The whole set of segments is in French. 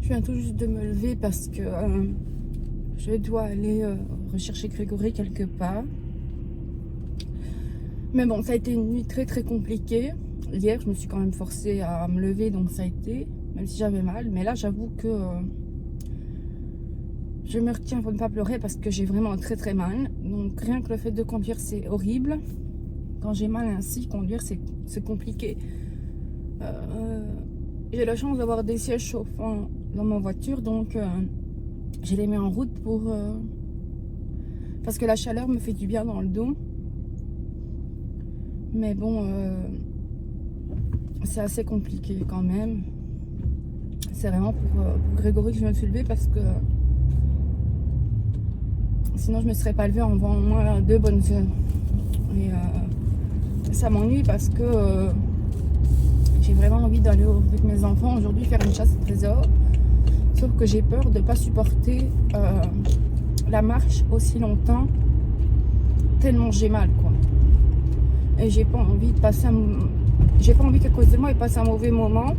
Je viens tout juste de me lever parce que je dois aller rechercher Grégory quelque part. Mais bon, ça a été une nuit très très compliquée. Hier, je me suis quand même forcée à me lever, donc ça a été, même si j'avais mal. Mais là, j'avoue que je me retiens pour ne pas pleurer parce que j'ai vraiment très très mal. Donc rien que le fait de conduire, c'est horrible. Quand j'ai mal ainsi, conduire, c'est compliqué. J'ai la chance d'avoir des sièges chauffants dans ma voiture, donc je les mis en route pour parce que la chaleur me fait du bien dans le dos. Mais bon, c'est assez compliqué quand même. C'est vraiment pour Grégory que je me suis levée parce que sinon je me serais pas levée en au moins 2 bonnes heures. Et ça m'ennuie parce que j'ai vraiment envie d'aller avec mes enfants aujourd'hui faire une chasse au trésor. Sauf que j'ai peur de ne pas supporter la marche aussi longtemps, tellement j'ai mal, quoi. Et j'ai pas envie de passer j'ai pas envie qu'à cause de moi il passe un mauvais moment.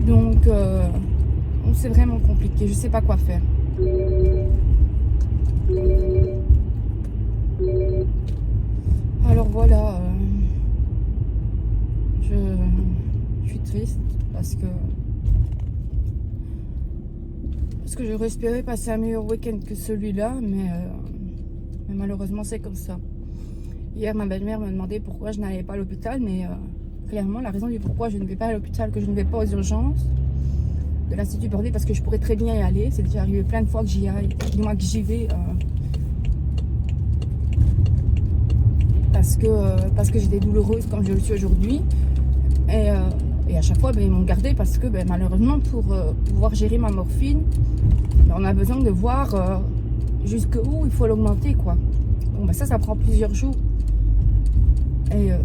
Donc c'est vraiment compliqué, je sais pas quoi faire. Alors voilà, je suis triste parce que j'aurais espéré passer un meilleur week-end que celui-là, mais malheureusement c'est comme ça. Hier, ma belle-mère me demandait pourquoi je n'allais pas à l'hôpital, mais clairement, la raison du pourquoi je ne vais pas à l'hôpital, que je ne vais pas aux urgences de l'Institut Bordet, parce que je pourrais très bien y aller. C'est déjà arrivé plein de fois que j'y aille, du moins que j'y vais, parce que j'ai des douloureuses comme je le suis aujourd'hui. Et à chaque fois, ben, ils m'ont gardé parce que ben, malheureusement, pour pouvoir gérer ma morphine, ben, on a besoin de voir jusqu'où il faut l'augmenter, quoi. Bon, ben, ça prend plusieurs jours.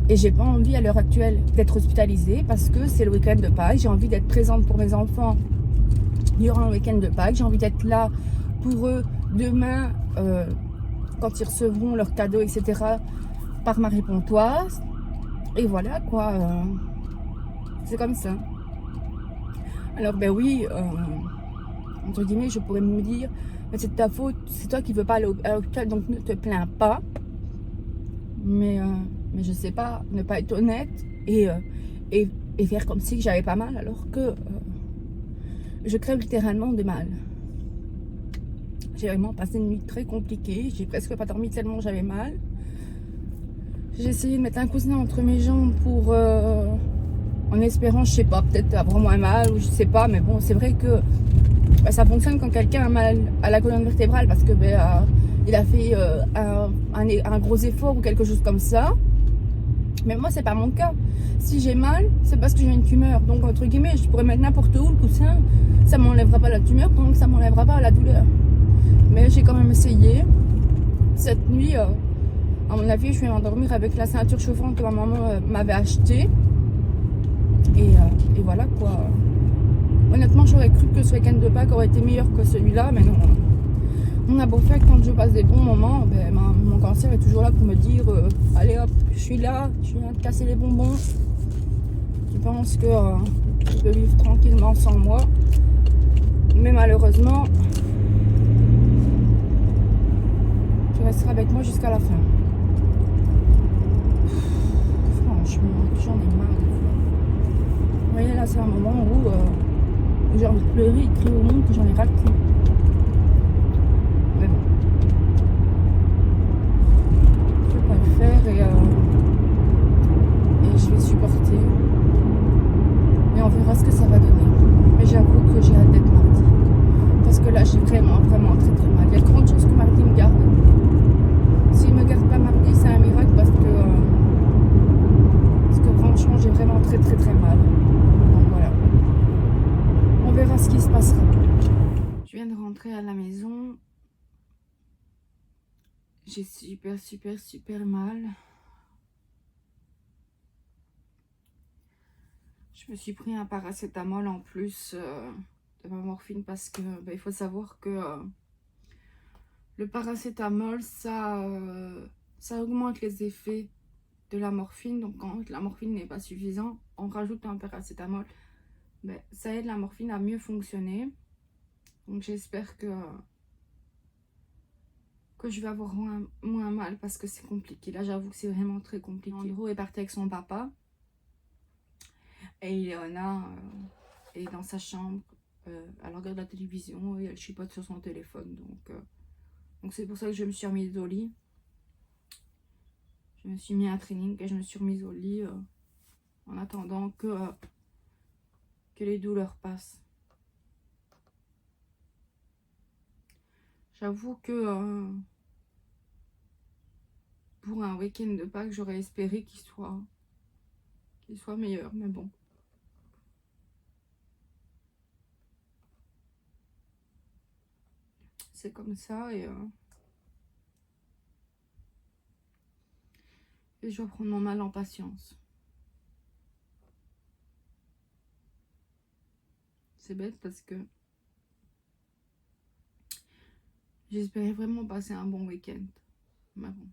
Et j'ai pas envie à l'heure actuelle d'être hospitalisée parce que c'est le week-end de Pâques. J'ai envie d'être présente pour mes enfants durant le week-end de Pâques. J'ai envie d'être là pour eux demain quand ils recevront leurs cadeaux, etc. par Marie Pontoise. Et voilà quoi, c'est comme ça. Alors ben oui, entre guillemets, je pourrais me dire, c'est de ta faute, c'est toi qui veux pas aller à l'hôpital, donc ne te plains pas. Mais je sais pas, ne pas être honnête et, et faire comme si j'avais pas mal alors que je crève littéralement de mal. J'ai vraiment passé une nuit très compliquée, j'ai presque pas dormi tellement j'avais mal. J'ai essayé de mettre un coussin entre mes jambes pour en espérant, je sais pas, peut-être avoir moins mal ou je sais pas, mais bon, c'est vrai que bah, ça fonctionne quand quelqu'un a mal à la colonne vertébrale parce que il a fait un gros effort ou quelque chose comme ça. Mais moi, c'est pas mon cas. Si j'ai mal, c'est parce que j'ai une tumeur. Donc, entre guillemets, je pourrais mettre n'importe où le coussin. Ça m'enlèvera pas la tumeur, donc ça m'enlèvera pas la douleur. Mais j'ai quand même essayé. Cette nuit, à mon avis, je vais m'endormir avec la ceinture chauffante que ma maman m'avait achetée. Et voilà quoi. Honnêtement, j'aurais cru que ce week-end de Pâques aurait été meilleur que celui-là, mais non. On a beau faire quand je passe des bons moments, ben, mon cancer est toujours là pour me dire allez hop, je suis là, je viens de casser les bonbons. Je pense que je peux vivre tranquillement sans moi. Mais malheureusement, tu resteras avec moi jusqu'à la fin. Franchement, j'en ai marre des fois. Vous voyez, là, c'est un moment où j'ai envie de pleurer et de crier au monde que j'en ai ras le cul. Mais bon. Je vais pas le faire et je vais supporter. Et on verra ce que ça va donner. Mais j'avoue que j'ai hâte d'être mardi. Parce que là, j'ai vraiment, vraiment très très mal. Il y a de grandes chances que mardi me garde. S'il me garde pas mardi, c'est un miracle parce que franchement, j'ai vraiment très très très mal. Donc voilà. On verra ce qui se passera. Je viens de rentrer à la maison. J'ai super super super mal. Je me suis pris un paracétamol en plus de ma morphine parce que il faut savoir que le paracétamol ça augmente les effets de la morphine. Donc quand la morphine n'est pas suffisante, on rajoute un paracétamol ben, ça aide la morphine à mieux fonctionner. Donc j'espère que je vais avoir moins mal parce que c'est compliqué. Là, j'avoue que c'est vraiment très compliqué. Andrew est parti avec son papa et Ileana est dans sa chambre. Elle regarde la télévision et elle chipote sur son téléphone. Donc c'est pour ça que je me suis remise au lit. Je me suis mis à un training et je me suis remise au lit en attendant que les douleurs passent. J'avoue que pour un week-end de Pâques, j'aurais espéré qu'il soit meilleur, mais bon. C'est comme ça et je dois prendre mon mal en patience. C'est bête parce que j'espérais vraiment passer un bon week-end. Mais bon.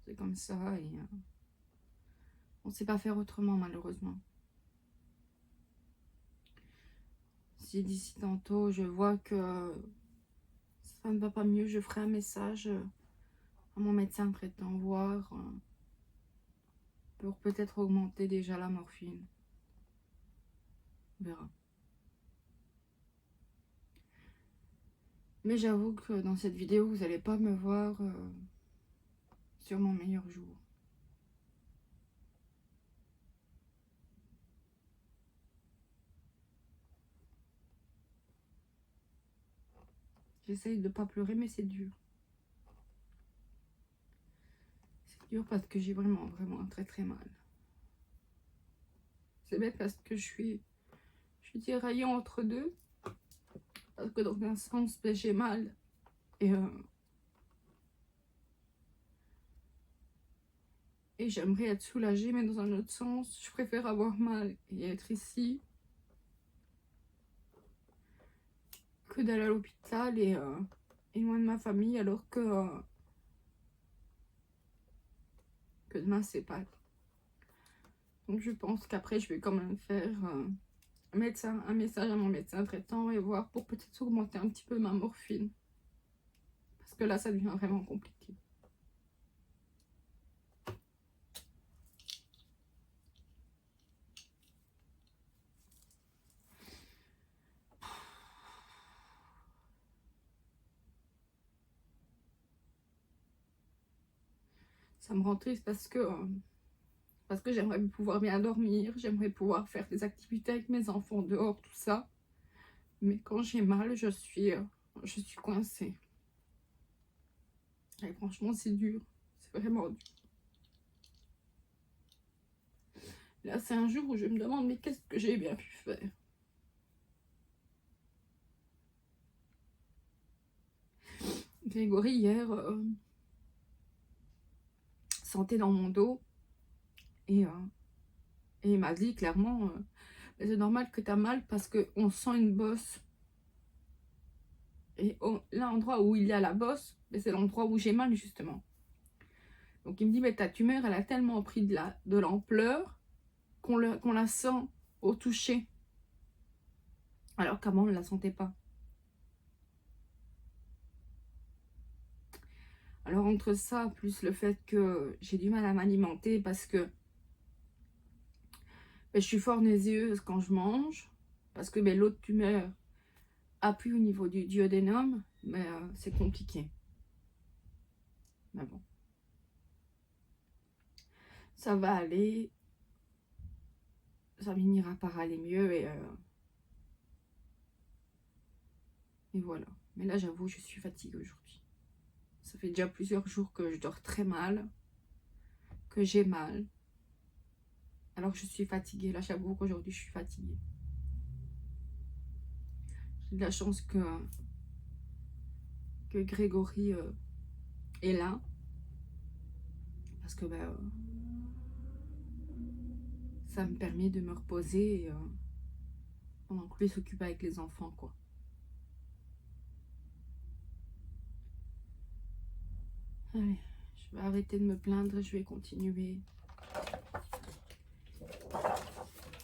C'est comme ça et on ne sait pas faire autrement malheureusement. Si d'ici tantôt je vois que ça ne va pas mieux, je ferai un message à mon médecin traitant, voir pour peut-être augmenter déjà la morphine. On verra. Mais j'avoue que dans cette vidéo, vous n'allez pas me voir sur mon meilleur jour. J'essaye de ne pas pleurer, mais c'est dur. C'est dur parce que j'ai vraiment très très mal. C'est bête parce que je suis tiraillée entre deux. Parce que dans un sens, ben, j'ai mal. Et j'aimerais être soulagée, mais dans un autre sens, je préfère avoir mal et être ici que d'aller à l'hôpital et loin de ma famille, alors que demain c'est Pâques. Donc je pense qu'après je vais quand même faire un message à mon médecin traitant et voir pour peut-être augmenter un petit peu ma morphine. Parce que là ça devient vraiment compliqué. Ça me rend triste parce que j'aimerais pouvoir bien dormir, j'aimerais pouvoir faire des activités avec mes enfants dehors, tout ça. Mais quand j'ai mal, je suis coincée. Et franchement, c'est dur. C'est vraiment dur. Là, c'est un jour où je me demande, mais qu'est-ce que j'ai bien pu faire? Grégory, hier, sentait dans mon dos. Et il m'a dit clairement, c'est normal que tu as mal parce qu'on sent une bosse. Et l'endroit où il y a la bosse, c'est l'endroit où j'ai mal justement. Donc il me dit, mais ta tumeur, elle a tellement pris de l'ampleur qu'on la sent au toucher. Alors qu'avant, on ne la sentait pas. Alors entre ça, plus le fait que j'ai du mal à m'alimenter parce que je suis fort nauséeuse quand je mange, parce que l'autre tumeur appuie au niveau du duodénum, mais c'est compliqué. Mais bon. Ça va aller. Ça finira par aller mieux et voilà. Mais là, j'avoue, je suis fatiguée aujourd'hui. Ça fait déjà plusieurs jours que je dors très mal, que j'ai mal. Alors je suis fatiguée. Là, j'avoue qu'aujourd'hui, je suis fatiguée. J'ai de la chance que Grégory est là. Parce que ça me permet de me reposer et, pendant que lui s'occupe avec les enfants, quoi. Allez, je vais arrêter de me plaindre et je vais continuer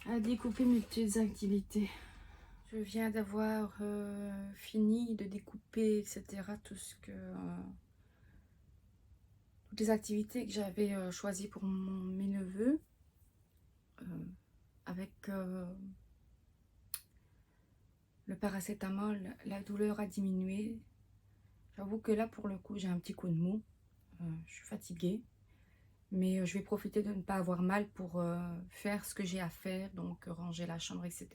à découper mes petites activités. Je viens d'avoir fini de découper, etc. Toutes les activités que j'avais choisies pour mes neveux. Avec le paracétamol, la douleur a diminué. J'avoue que là, pour le coup, j'ai un petit coup de mou. Je suis fatiguée. Mais je vais profiter de ne pas avoir mal pour faire ce que j'ai à faire. Donc, ranger la chambre, etc.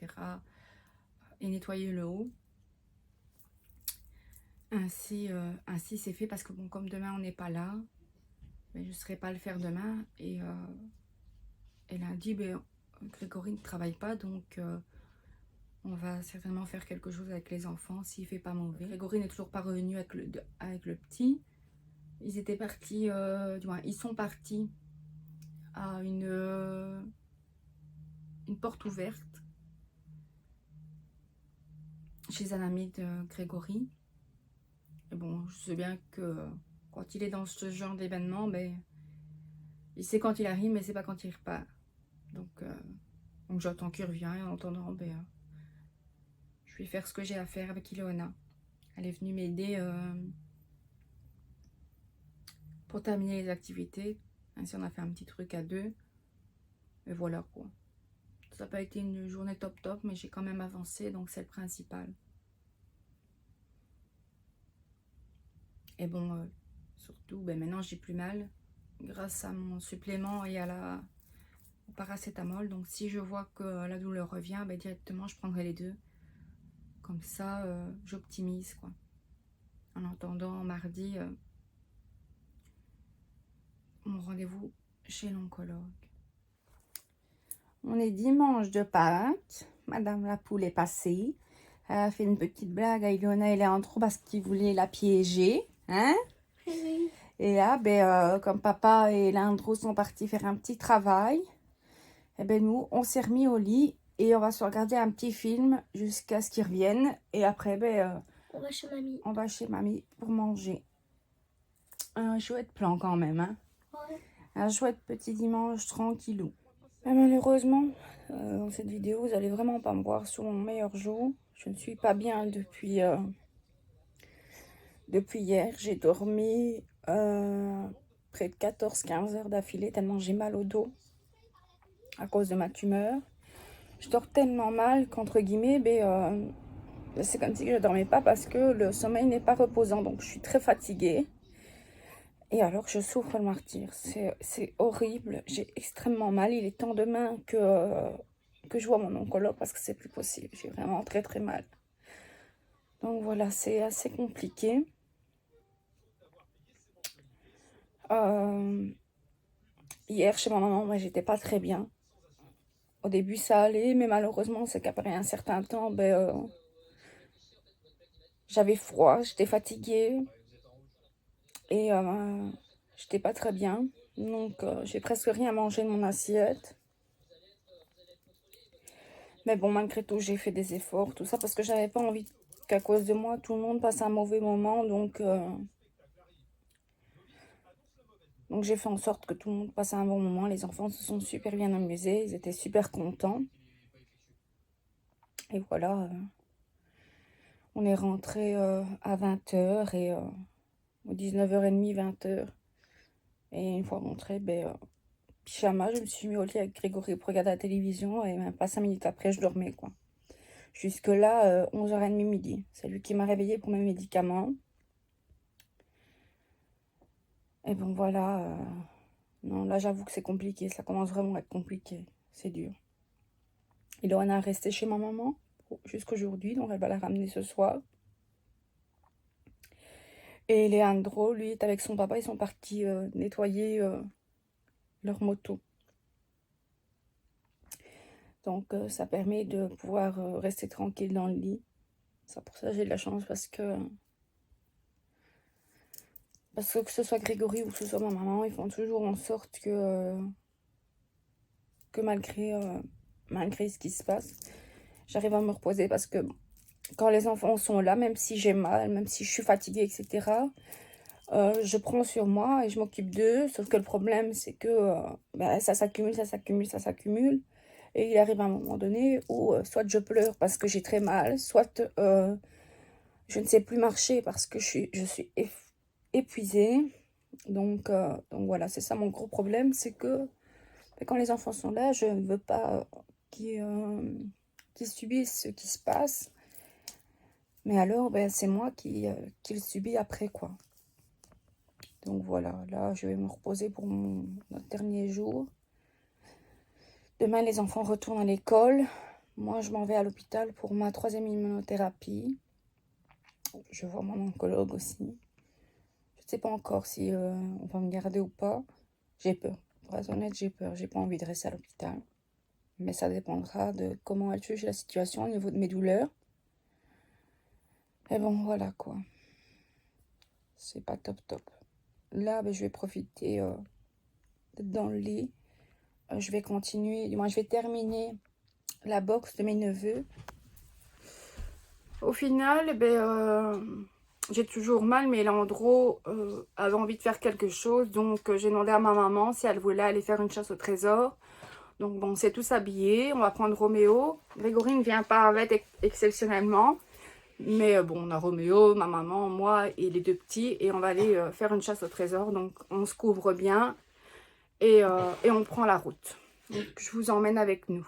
Et nettoyer le haut. Ainsi c'est fait parce que, bon, comme demain, on n'est pas là. Mais je ne serai pas à le faire demain. Et lundi, ben, Grégory ne travaille pas. Donc, on va certainement faire quelque chose avec les enfants s'il ne fait pas mauvais. Grégory n'est toujours pas revenu avec le petit. Ils étaient partis, du moins, ils sont partis à une porte ouverte chez un ami de Grégory. Et bon, je sais bien que quand il est dans ce genre d'événement, ben, il sait quand il arrive, mais c'est pas quand il repart. Donc j'attends qu'il revienne. Et en attendant, ben, je vais faire ce que j'ai à faire avec Ileona. Elle est venue m'aider pour terminer les activités. Ainsi, on a fait un petit truc à deux. Et voilà quoi. Ça n'a pas été une journée top top, mais j'ai quand même avancé, donc c'est le principal. Et bon, surtout, ben maintenant j'ai plus mal grâce à mon supplément et au paracétamol. Donc si je vois que la douleur revient, ben, directement je prendrai les deux. Comme ça, j'optimise quoi. En attendant mardi, mon rendez-vous chez l'oncologue. On est dimanche de Pâques. Madame la poule est passée. Elle a fait une petite blague à Ileona et Léandro parce qu'ils voulaient la piéger. Hein? Oui. Et là, ben, comme papa et Léandro sont partis faire un petit travail, et ben nous, on s'est remis au lit et on va se regarder un petit film jusqu'à ce qu'ils reviennent. Et après, ben, on va chez mamie. On va chez mamie pour manger. Un chouette plan quand même. Hein? Ouais. Un chouette petit dimanche tranquillou. Mais malheureusement, dans cette vidéo, vous allez vraiment pas me voir sur mon meilleur jour. Je ne suis pas bien depuis hier. J'ai dormi près de 14-15 heures d'affilée tellement j'ai mal au dos à cause de ma tumeur. Je dors tellement mal qu'entre guillemets, c'est comme si je ne dormais pas parce que le sommeil n'est pas reposant. Donc je suis très fatiguée. Et alors je souffre le martyre. C'est horrible. J'ai extrêmement mal. Il est temps demain que je vois mon oncologue parce que c'est plus possible. J'ai vraiment très très mal. Donc voilà, c'est assez compliqué. Hier chez ma maman, moi j'étais pas très bien. Au début ça allait, mais malheureusement c'est qu'après un certain temps, j'avais froid, j'étais fatiguée et j'étais pas très bien. Donc j'ai presque rien mangé de mon assiette. Mais bon, malgré tout, j'ai fait des efforts, tout ça, parce que j'avais pas envie qu'à cause de moi, tout le monde passe un mauvais moment. Donc j'ai fait en sorte que tout le monde passe un bon moment. Les enfants se sont super bien amusés, ils étaient super contents. Et voilà, on est rentré à 20h et aux 19h30, 20h. Et une fois rentré, pyjama, je me suis mis au lit avec Grégory pour regarder la télévision et même pas 5 minutes après, je dormais quoi. Jusque là, 11h30 midi. C'est lui qui m'a réveillée pour mes médicaments. Et bon voilà, non là j'avoue que c'est compliqué, ça commence vraiment à être compliqué, c'est dur. Ileona est restée chez ma maman jusqu'aujourd'hui, donc elle va la ramener ce soir. Et Leandro, lui, est avec son papa, ils sont partis nettoyer leur moto. Donc ça permet de pouvoir rester tranquille dans le lit. Ça, pour ça j'ai de la chance parce que ce soit Grégory ou que ce soit ma maman, ils font toujours en sorte que malgré ce qui se passe, j'arrive à me reposer parce que quand les enfants sont là, même si j'ai mal, même si je suis fatiguée, etc., je prends sur moi et je m'occupe d'eux. Sauf que le problème, c'est que ça s'accumule, ça s'accumule, ça s'accumule. Et il arrive un moment donné où soit je pleure parce que j'ai très mal, soit je ne sais plus marcher parce que je suis épuisée. Donc voilà, c'est ça mon gros problème, c'est que quand les enfants sont là, je ne veux pas qu'ils subissent ce qui se passe. Mais alors, ben, c'est moi qui le subis après, quoi. Donc voilà, là, je vais me reposer pour notre dernier jour. Demain, les enfants retournent à l'école. Moi, je m'en vais à l'hôpital pour ma 3e immunothérapie. Je vois mon oncologue aussi. Je ne sais pas encore si on va me garder ou pas. J'ai peur. Pour être honnête, j'ai peur. J'ai pas envie de rester à l'hôpital. Mais ça dépendra de comment elle juge la situation au niveau de mes douleurs. Et bon, voilà quoi. C'est pas top. Là, ben, je vais profiter d'être dans le lit. Je vais continuer, du moins je vais terminer la boxe de mes neveux. Au final, j'ai toujours mal, mais Landreau avait envie de faire quelque chose. Donc j'ai demandé à ma maman si elle voulait aller faire une chasse au trésor. Donc bon, on s'est tous habillés. On va prendre Roméo. Grégory ne vient pas avec exceptionnellement. Mais bon, on a Roméo, ma maman, moi et les 2 petits. Et on va aller faire une chasse au trésor. Donc on se couvre bien. Et on prend la route. Donc je vous emmène avec nous.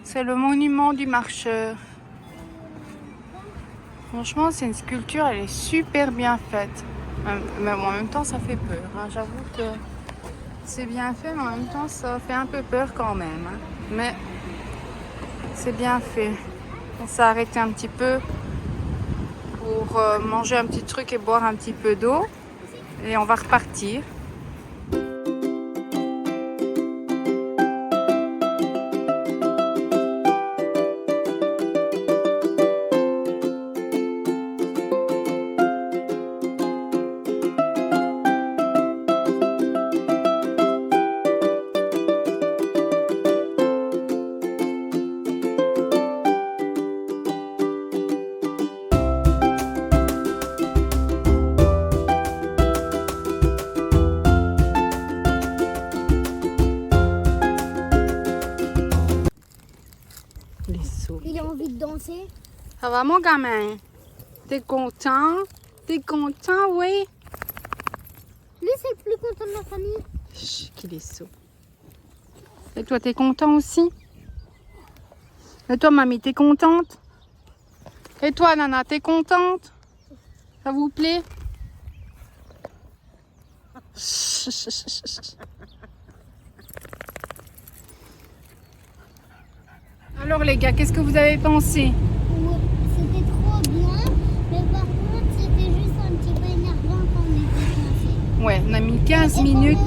C'est le monument du marcheur. Franchement, c'est une sculpture, elle est super bien faite. Mais en même temps, ça fait peur. Hein. J'avoue que c'est bien fait, mais en même temps, ça fait un peu peur quand même. Hein. Mais c'est bien fait. On s'est arrêté un petit peu pour manger un petit truc et boire un petit peu d'eau. Et on va repartir. Il a envie de danser. Ça va mon gamin? T'es content? T'es content, oui? Lui, c'est le plus content de la famille. Chut, qu'il est sot. Et toi, t'es content aussi? Et toi, mamie, t'es contente? Et toi, Nana, t'es contente? Ça vous plaît? Alors les gars, qu'est-ce que vous avez pensé? Ouais, c'était trop bien, mais par contre, c'était juste un petit peu énervant quand on était coincé. Ouais, on a mis 15 minutes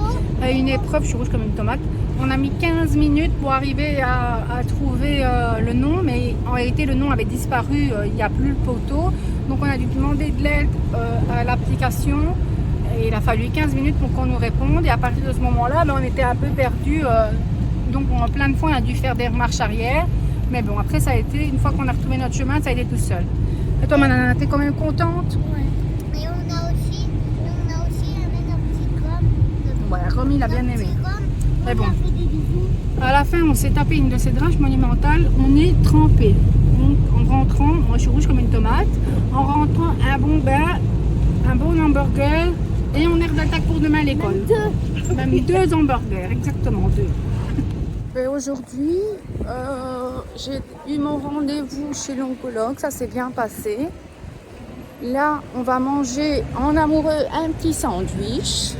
à une épreuve, je suis rouge comme une tomate. On a mis 15 minutes pour arriver à trouver le nom, mais en réalité le nom avait disparu, il n'y a plus le poteau. Donc on a dû demander de l'aide à l'application et il a fallu 15 minutes pour qu'on nous réponde. Et à partir de ce moment-là, on était un peu perdus. Donc en plein de fois, on a dû faire des remarches arrière. Mais bon, après ça a été, une fois qu'on a retrouvé notre chemin, ça a été tout seul. Et toi, Manana, t'es quand même contente? Ouais. Et on a aussi aimé notre petit com. Ouais, Romy l'a bien aimé. Mais bon. On a fait des bisous. À la fin, on s'est tapé une de ces draches monumentales. On est trempé. Donc, en rentrant, moi je suis rouge comme une tomate. En rentrant, un bon bain, un bon hamburger et on est d'attaque pour demain à l'école. Même deux hamburgers, exactement deux. Et aujourd'hui, j'ai eu mon rendez-vous chez l'oncologue. Ça s'est bien passé. Là, on va manger en amoureux un petit sandwich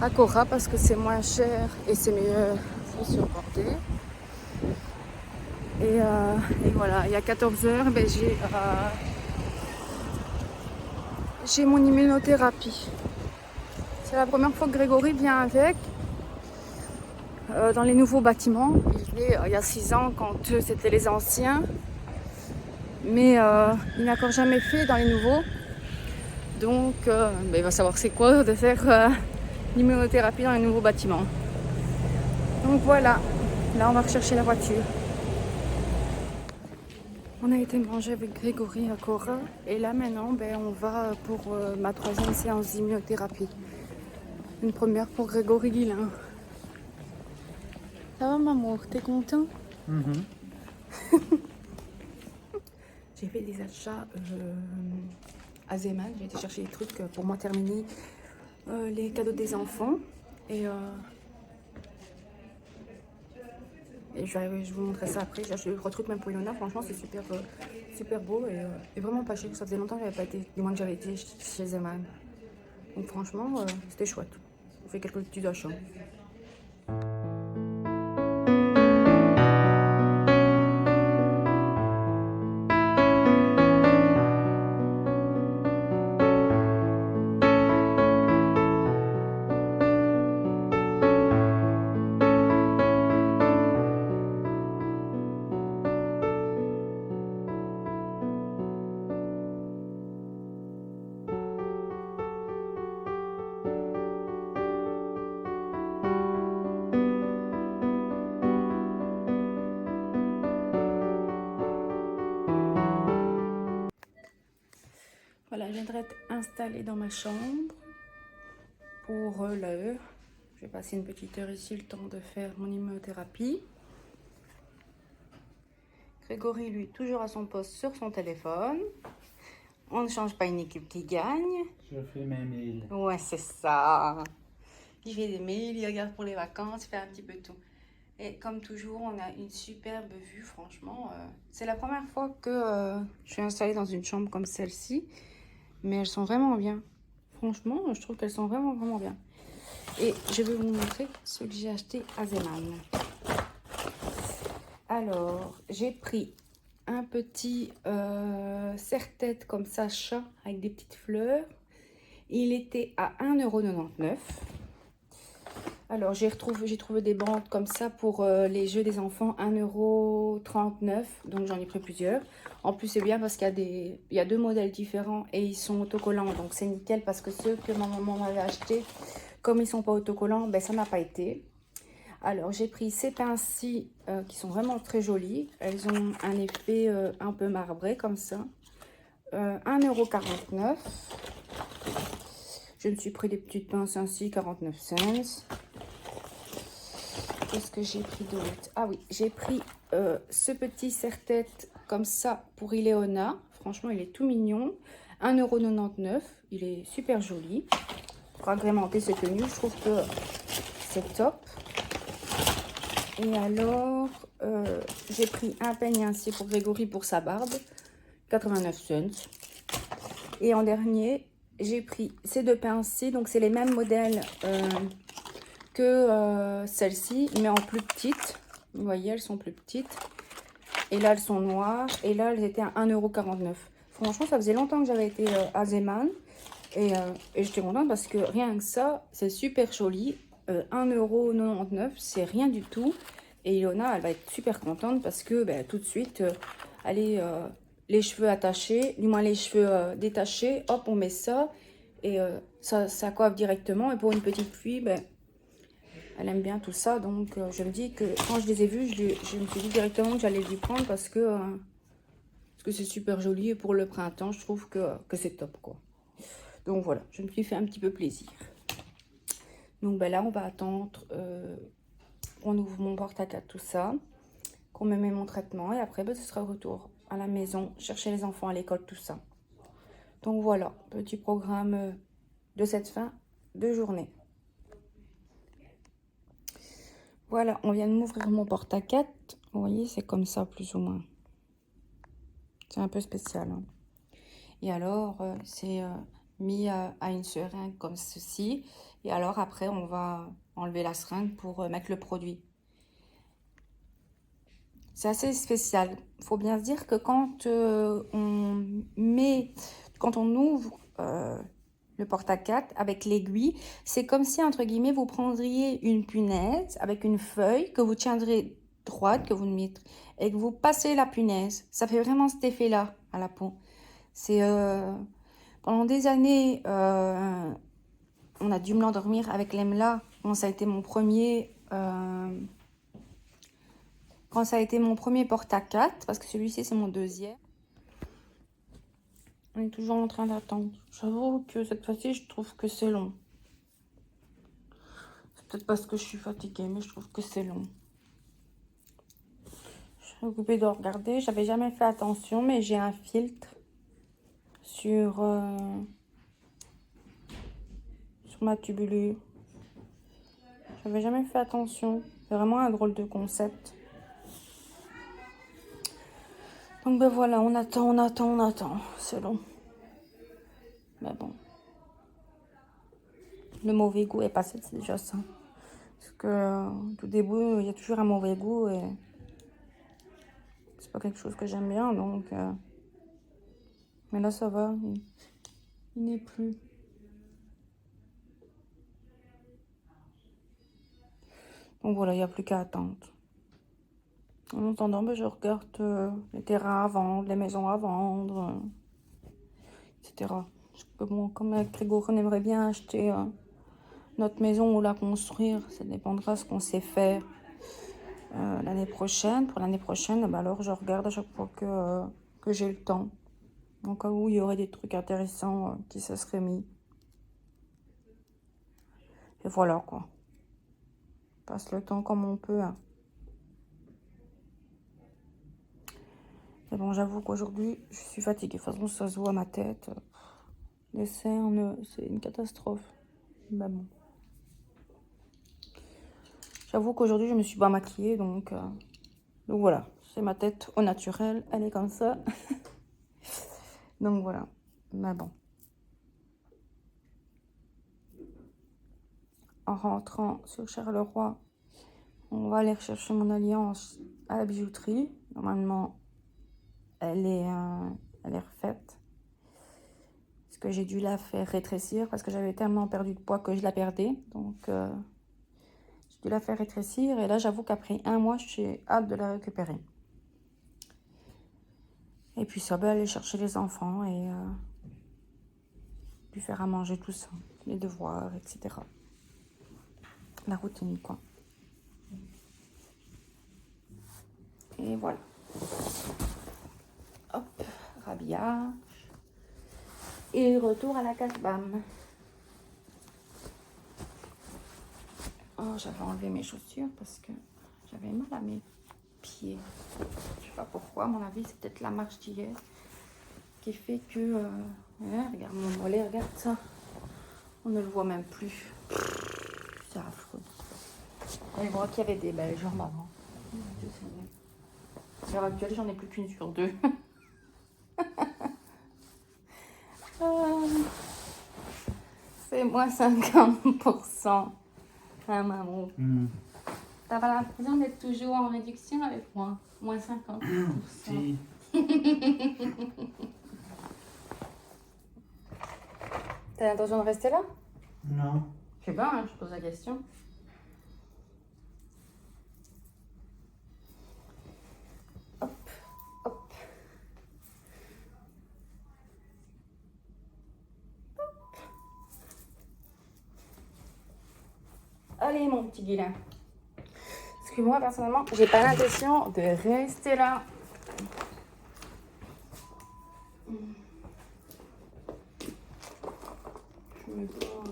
à Cora parce que c'est moins cher et c'est mieux pour supporter. Et voilà, il y a 14h, ben j'ai mon immunothérapie. C'est la première fois que Grégory vient avec dans les nouveaux bâtiments. Il y a 6 ans quand c'était les anciens. Mais il n'a encore jamais fait dans les nouveaux. Donc il va savoir c'est quoi de faire l'immunothérapie dans les nouveaux bâtiments. Donc voilà, là on va rechercher la voiture. On a été manger avec Grégory à Cora et là maintenant on va pour ma 3e séance d'immunothérapie. Une première pour Grégory Guillain. Ça va maman, t'es content? J'ai fait des achats à Zeeman, j'ai été chercher des trucs pour moi terminer les cadeaux des enfants et je vous montrerai ça après. J'ai acheté 3 trucs même pour Ilona, franchement c'est super beau et vraiment pas cher. Ça faisait longtemps que j'avais pas été, du moins que j'avais été chez Zeeman. Donc franchement c'était chouette. J'ai fait quelques petits achats. Voilà, je viendrai être installée dans ma chambre pour l'heure. Je vais passer une petite heure ici, le temps de faire mon immunothérapie. Grégory, lui, toujours à son poste sur son téléphone. On ne change pas une équipe qui gagne. Je fais mes mails. Ouais, c'est ça. Il fait des mails, il regarde pour les vacances, il fait un petit peu tout. Et comme toujours, on a une superbe vue, franchement. C'est la première fois que je suis installée dans une chambre comme celle-ci. Mais elles sont vraiment bien. Franchement, je trouve qu'elles sont vraiment bien. Et je vais vous montrer ce que j'ai acheté à Zeeman. Alors, j'ai pris un petit serre-tête comme ça, chat, avec des petites fleurs. Il était à 1,99 €. Alors, j'ai trouvé des bandes comme ça pour les jeux des enfants, 1,39 €. Donc, j'en ai pris plusieurs. En plus, c'est bien parce qu'il y a 2 modèles différents et ils sont autocollants. Donc, c'est nickel parce que ceux que ma maman m'avait achetés, comme ils ne sont pas autocollants, ben, ça n'a pas été. Alors, j'ai pris ces pinces-ci qui sont vraiment très jolies. Elles ont un effet un peu marbré comme ça. 1,49 €. Je me suis pris des petites pinces ainsi, 49 cents. Qu'est-ce que j'ai pris d'autre? Ah oui, j'ai pris ce petit serre-tête comme ça pour Ileona. Franchement, il est tout mignon. 1,99 €. Il est super joli. Pour agrémenter ses tenues, je trouve que c'est top. Et alors, j'ai pris un peigne ainsi pour Grégory pour sa barbe, 89 cents. Et en dernier, j'ai pris ces deux pinces-ci. Donc, c'est les mêmes modèles que celle-ci, mais en plus petite. Vous voyez, elles sont plus petites. Et là, elles sont noires. Et là, elles étaient à 1,49 €. Franchement, ça faisait longtemps que j'avais été à Zeeman. Et j'étais contente parce que rien que ça, c'est super joli. 1,99 €, c'est rien du tout. Et Ilona, elle va être super contente parce que tout de suite, allez, les cheveux attachés, du moins les cheveux détachés, hop, on met ça. Et ça coiffe directement. Et pour une petite fille, elle aime bien tout ça. Donc, je me dis que quand je les ai vus, je me suis dit directement que j'allais lui prendre parce que c'est super joli. Et pour le printemps, je trouve que c'est top, quoi. Donc, voilà, je me suis fait un petit peu plaisir. Donc, là, on va attendre qu'on ouvre mon porte-à-4, tout ça, qu'on me met mon traitement. Et après, ce sera retour à la maison, chercher les enfants à l'école, tout ça. Donc, voilà, petit programme de cette fin de journée. Voilà, on vient de m'ouvrir mon porte-à-4. Vous voyez, c'est comme ça, plus ou moins. C'est un peu spécial. Hein. Et alors, c'est mis à une seringue comme ceci. Et alors, après, on va enlever la seringue pour mettre le produit. C'est assez spécial. Il faut bien se dire que quand on ouvre le porte-à-4 avec l'aiguille, c'est comme si, entre guillemets, vous prendriez une punaise avec une feuille que vous tiendrez droite, que vous mettrez, et que vous passez la punaise. Ça fait vraiment cet effet-là à la peau. C'est pendant des années, on a dû me l'endormir avec l'EMLA. Quand ça a été mon premier porte-à-4, parce que celui-ci c'est mon deuxième. On est toujours en train d'attendre. J'avoue que cette fois-ci, je trouve que c'est long. C'est peut-être parce que je suis fatiguée, mais je trouve que c'est long. Je suis occupée de regarder. J'avais jamais fait attention, mais j'ai un filtre sur ma tubulure. J'avais jamais fait attention. C'est vraiment un drôle de concept. Donc voilà, on attend. C'est long. Mais bon. Le mauvais goût est passé, c'est déjà ça. Parce que tout début, il y a toujours un mauvais goût et c'est pas quelque chose que j'aime bien. Donc, mais là, ça va. Il n'est plus. Donc voilà, il n'y a plus qu'à attendre. En attendant, je regarde les terrains à vendre, les maisons à vendre, etc. Parce que bon, comme avec Grégory, on aimerait bien acheter notre maison ou la construire. Ça dépendra de ce qu'on sait faire l'année prochaine. Pour l'année prochaine, alors je regarde à chaque fois que j'ai le temps. En cas où il y aurait des trucs intéressants qui se seraient mis. Et voilà quoi. On passe le temps comme on peut. Hein. Et bon, j'avoue qu'aujourd'hui, je suis fatiguée. De toute façon, ça se voit à ma tête. Les cernes, c'est une catastrophe. Mais bon. J'avoue qu'aujourd'hui, je me suis pas maquillée. Donc voilà. C'est ma tête au naturel. Elle est comme ça. Donc voilà. Mais bon. En rentrant sur Charleroi, on va aller rechercher mon alliance à la bijouterie. Normalement, elle est refaite. Parce que j'ai dû la faire rétrécir parce que j'avais tellement perdu de poids que je la perdais. Donc, j'ai dû la faire rétrécir. Et là, j'avoue qu'après 1 mois, j'ai hâte de la récupérer. Et puis ça, aller chercher les enfants et lui faire à manger tout ça. Les devoirs, etc. La routine, quoi. Et voilà. Hop, rhabillage. Et retour à la casse-bam. Oh, j'avais enlevé mes chaussures parce que j'avais mal à mes pieds. Je sais pas pourquoi, à mon avis, c'est peut-être la marche d'hier qui fait que... regarde mon mollet, regarde ça. On ne le voit même plus. C'est affreux. Et moi qu'il y avait des Belges avant. À l'heure actuelle, j'en ai plus qu'une sur deux. C'est moins 50%. Hein, maman. T'avais l'impression d'être toujours en réduction avec moi. Moins 50%. Si. T'as l'intention de rester là? Non. Je sais pas, hein, je pose la question. Hop, hop. Hop. Allez, mon petit guilin. Parce que moi, personnellement, j'ai pas l'intention de rester là. Je me prends...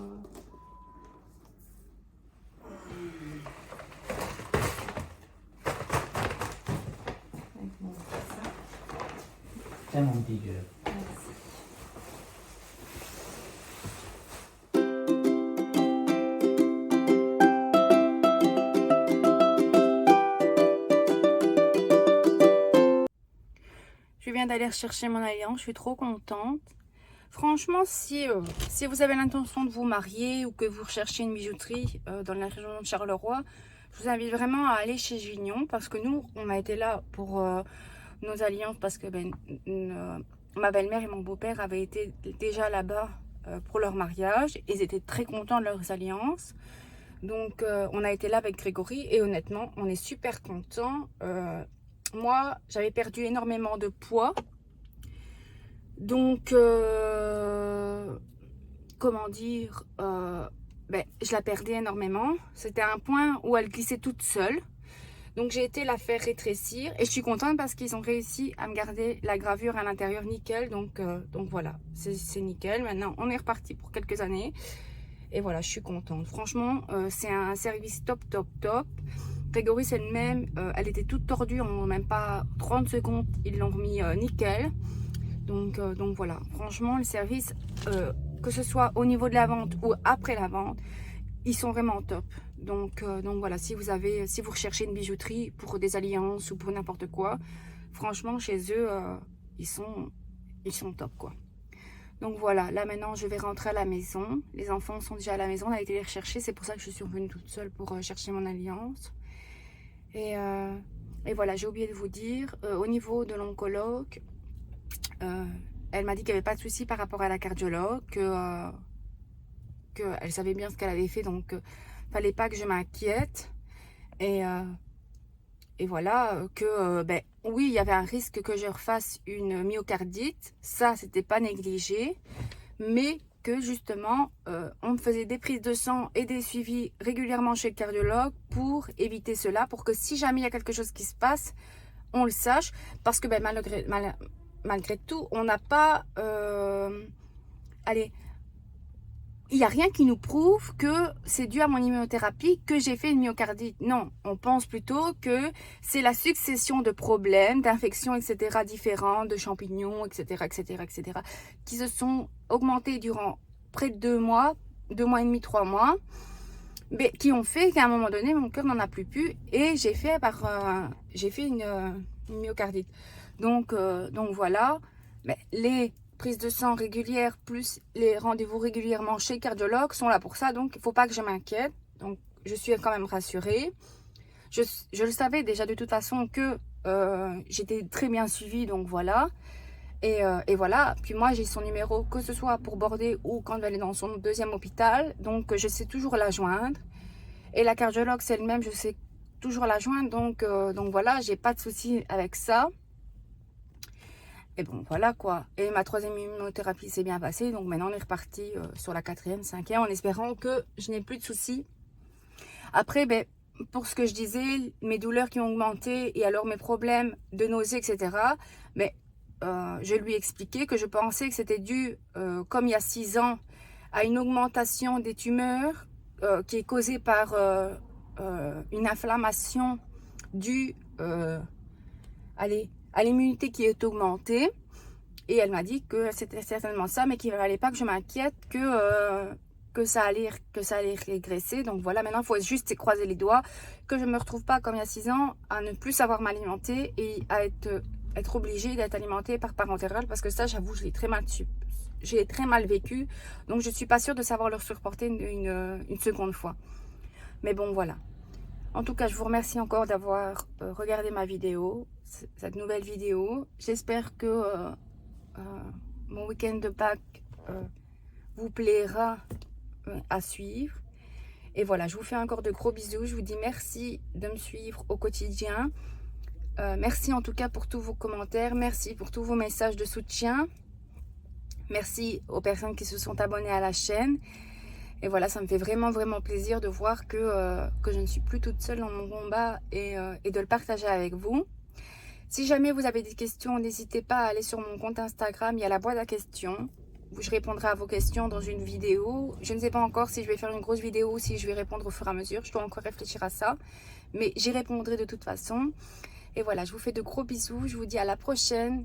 Tiens mon petit gueule. Je viens d'aller chercher mon alliance, je suis trop contente. Franchement, si vous avez l'intention de vous marier ou que vous recherchez une bijouterie dans la région de Charleroi, je vous invite vraiment à aller chez Gignon parce que nous, on a été là pour nos alliances parce que ma belle-mère et mon beau-père avaient été déjà là-bas pour leur mariage. Ils étaient très contents de leurs alliances. Donc, on a été là avec Grégory et honnêtement, on est super contents. Moi, j'avais perdu énormément de poids. Donc, comment dire, je la perdais énormément. C'était un point où elle glissait toute seule. Donc, j'ai été la faire rétrécir. Et je suis contente parce qu'ils ont réussi à me garder la gravure à l'intérieur nickel. Donc voilà, c'est nickel. Maintenant, on est reparti pour quelques années. Et voilà, je suis contente. Franchement, c'est un service top, top, top. Grégory, c'est le même. Elle était toute tordue en même pas 30 secondes. Ils l'ont remis nickel. Donc voilà, franchement, le service, que ce soit au niveau de la vente ou après la vente, ils sont vraiment top. Donc voilà, si vous recherchez une bijouterie pour des alliances ou pour n'importe quoi, franchement, chez eux, ils sont top, quoi. Donc voilà, là maintenant, je vais rentrer à la maison. Les enfants sont déjà à la maison, on a été les rechercher. C'est pour ça que je suis revenue toute seule pour chercher mon alliance. Et voilà, j'ai oublié de vous dire, au niveau de l'oncologue, elle m'a dit qu'il n'y avait pas de souci par rapport à la cardiologue, qu'elle savait bien ce qu'elle avait fait, donc fallait pas que je m'inquiète. Et voilà, oui, il y avait un risque que je refasse une myocardite, ça c'était pas négligé, mais que justement on me faisait des prises de sang et des suivis régulièrement chez le cardiologue pour éviter cela, pour que si jamais il y a quelque chose qui se passe, on le sache, parce que malgré tout, on n'a pas... allez, il n'y a rien qui nous prouve que c'est dû à mon immunothérapie que j'ai fait une myocardite. Non, on pense plutôt que c'est la succession de problèmes, d'infections, etc., différents, de champignons, etc., qui se sont augmentés durant près de 2 mois, 2 mois et demi, 3 mois, mais qui ont fait qu'à un moment donné, mon cœur n'en a plus pu et j'ai fait une myocardite. Donc voilà, mais les prises de sang régulières plus les rendez-vous régulièrement chez le cardiologue sont là pour ça, donc il ne faut pas que je m'inquiète. Donc je suis quand même rassurée. Je le savais déjà de toute façon que j'étais très bien suivie, donc voilà. Et voilà, puis moi j'ai son numéro, que ce soit pour border ou quand elle est dans son deuxième hôpital, donc je sais toujours la joindre. Et la cardiologue c'est le même, je sais toujours la joindre, donc voilà, j'ai pas de souci avec ça. Et bon, voilà quoi. Et ma 3e immunothérapie s'est bien passée. Donc maintenant, on est reparti sur la 4e, 5e, en espérant que je n'ai plus de soucis. Après, pour ce que je disais, mes douleurs qui ont augmenté et alors mes problèmes de nausées, etc. Mais je lui ai expliqué que je pensais que c'était dû, comme il y a 6 ans, à une augmentation des tumeurs qui est causée par une inflammation due à l'immunité qui est augmentée. Et elle m'a dit que c'était certainement ça, mais qu'il ne fallait pas que je m'inquiète, que que ça allait régresser. Donc voilà, maintenant il faut juste croiser les doigts, que je ne me retrouve pas comme il y a 6 ans à ne plus savoir m'alimenter et à être obligée d'être alimentée par parentéral, parce que ça, j'avoue, j'ai très mal vécu. Donc je suis pas sûre de savoir le supporter une seconde fois. Mais bon, voilà. En tout cas, je vous remercie encore d'avoir regardé ma vidéo, cette nouvelle vidéo. J'espère que mon week-end de Pâques vous plaira à suivre. Et voilà, je vous fais encore de gros bisous. Je vous dis merci de me suivre au quotidien. Merci en tout cas pour tous vos commentaires. Merci pour tous vos messages de soutien. Merci aux personnes qui se sont abonnées à la chaîne. Et voilà, ça me fait vraiment plaisir de voir que je ne suis plus toute seule dans mon combat et de le partager avec vous. Si jamais vous avez des questions, n'hésitez pas à aller sur mon compte Instagram. Il y a la boîte à questions. Je répondrai à vos questions dans une vidéo. Je ne sais pas encore si je vais faire une grosse vidéo ou si je vais répondre au fur et à mesure. Je dois encore réfléchir à ça. Mais j'y répondrai de toute façon. Et voilà, je vous fais de gros bisous. Je vous dis à la prochaine.